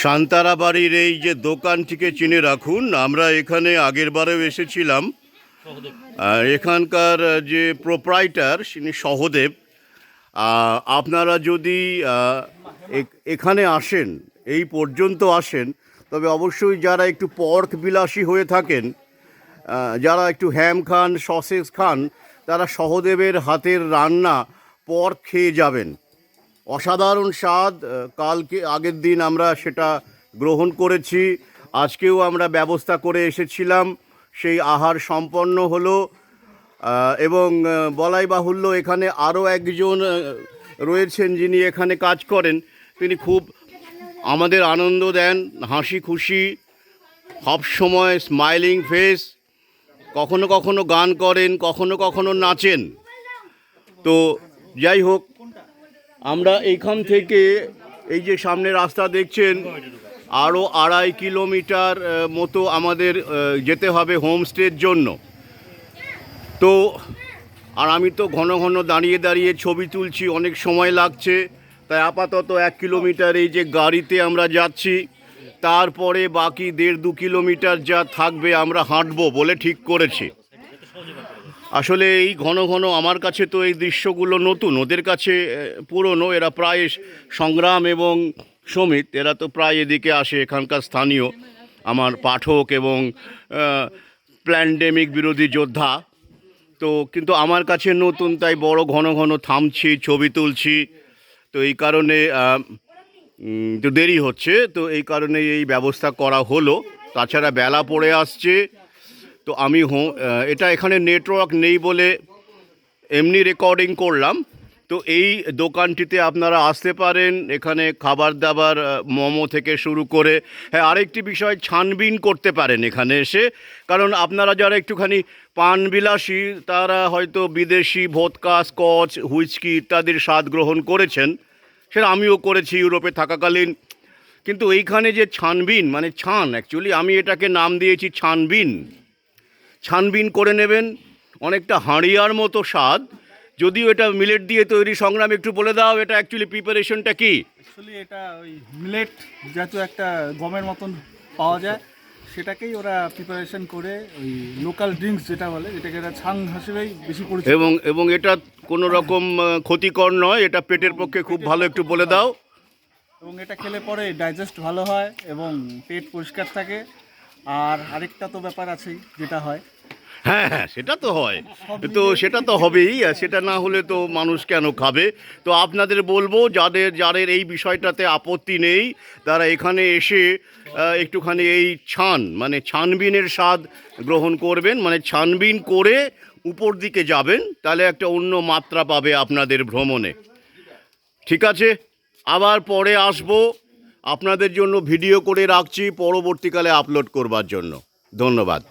শান্তারা বাড়ির এই যে দোকানটিকে চিনে রাখুন। আমরা এখানে আগের বারেও এসেছিলাম। এখানকার যে প্রোপ্রাইটার তিনি সহদেব। আপনারা যদি এখানে আসেন, এই পর্যন্ত আসেন, তবে অবশ্যই যারা একটু পর্ক বিলাসী হয়ে থাকেন, যারা একটু হ্যাম খান, সসেজ খান, তারা সহদেবের হাতের রান্না পর্ক খেয়ে যাবেন। অসাধারণ স্বাদ। কালকে আগের দিন আমরা সেটা গ্রহণ করেছি, আজকেও আমরা ব্যবস্থা করে এসেছিলাম, সেই আহার সম্পন্ন হলো। এবং বলাই বাহুল্য এখানে আরও একজন রয়েছেন যিনি এখানে কাজ করেন, তিনি খুব আমাদের আনন্দ দেন, হাসি খুশি, সবসময় স্মাইলিং ফেস, কখনো কখনো গান করেন, কখনো কখনো নাচেন। তো যাই হোক, আমরা এইখান থেকে এই যে সামনে রাস্তা দেখছেন, আরও 2.5 কিলোমিটার মতো আমাদের যেতে হবে হোমস্টের জন্য। তো আর আমি তো ঘন ঘন দাঁড়িয়ে দাঁড়িয়ে ছবি তুলছি, অনেক সময় লাগছে, তাই আপাতত 1 কিলোমিটার এই যে গাড়িতে আমরা যাচ্ছি, তারপরে বাকি 1.5-2 কিলোমিটার যা থাকবে আমরা হাঁটবো বলে ঠিক করেছি। আসলে এই ঘন ঘন আমার কাছে তো এই দৃশ্যগুলো নতুন, ওদের কাছে পুরনো। এরা প্রায় সংগ্রাম এবং সমিত, এরা তো প্রায় এদিকে আসে, এখানকার স্থানীয় আমার পাঠক এবং প্ল্যান্ডেমিক বিরোধী যোদ্ধা। তো কিন্তু আমার কাছে নতুন, তাই বড় ঘন ঘন থামছি, ছবি তুলছি। তো এই কারণে তো দেরি হচ্ছে, তো এই কারণে এই ব্যবস্থা করা হলো। তাছাড়া বেলা পড়ে আসছে, তো আমি এটা এখানে নেটওয়ার্ক নেই বলে এমনি রেকর্ডিং করলাম। তো এই দোকানটিতে আপনারা আসতে পারেন, এখানে খাবার দাবার মোমো থেকে শুরু করে, হ্যাঁ আরেকটি বিষয়, ছানবিন করতে পারেন এখানে এসে। কারণ আপনারা যারা একটুখানি পানবিলাসী, তারা হয়তো বিদেশি ভোদকা, স্কচ, হুইস্কি ইত্যাদির স্বাদ গ্রহণ করেছেন, সেটা আমিও করেছি ইউরোপে থাকাকালীন। কিন্তু এইখানে যে ছানবিন, মানে ছান, অ্যাকচুয়ালি আমি এটাকে নাম দিয়েছি ছানবিন। ছানবিন করে নেবেন, অনেকটা হাঁড়িয়ার মতো স্বাদ, যদিও এটা মিলেট দিয়ে তৈরি। সংগ্রাম, একটু বলে দাও এটা অ্যাকচুয়ালি প্রিপারেশনটা কি? অ্যাকচুয়ালি এটা ওই মিলেট যেহেতু একটা গমের মতন পাওয়া যায়, সেটাকেই ওরা প্রিপারেশন করে ওই লোকাল ড্রিঙ্কস যেটা বলে, যেটাকে এরা ছাং হিসেবেই বেশি পরিচিত। এবং এটা কোনো রকম ক্ষতিকর নয়, এটা পেটের পক্ষে খুব ভালো, একটু বলে দাও। এবং এটা খেলে পরে ডাইজেস্ট ভালো হয় এবং পেট পরিষ্কার থাকে। আর আরেকটা তো ব্যাপার আছেই, যেটা হয়, হ্যাঁ হ্যাঁ, সেটা তো হয়, তো সেটা তো হবেই, সেটা না হলে তো মানুষ কেন খাবে। তো আপনাদের বলবো, যাদের এই বিষয়টাতে আপত্তি নেই, তারা এখানে এসে একটুখানি এই মানে ছানবিনের স্বাদ গ্রহণ করবেন। মানে ছানবিন করে উপর দিকে যাবেন, তাহলে একটা অন্য মাত্রা পাবে আপনাদের ভ্রমণে। ঠিক আছে, আবার পরে আসবো, আপনাদের জন্য ভিডিও করে রাখছি পরবর্তীকালে আপলোড করবার জন্য। ধন্যবাদ।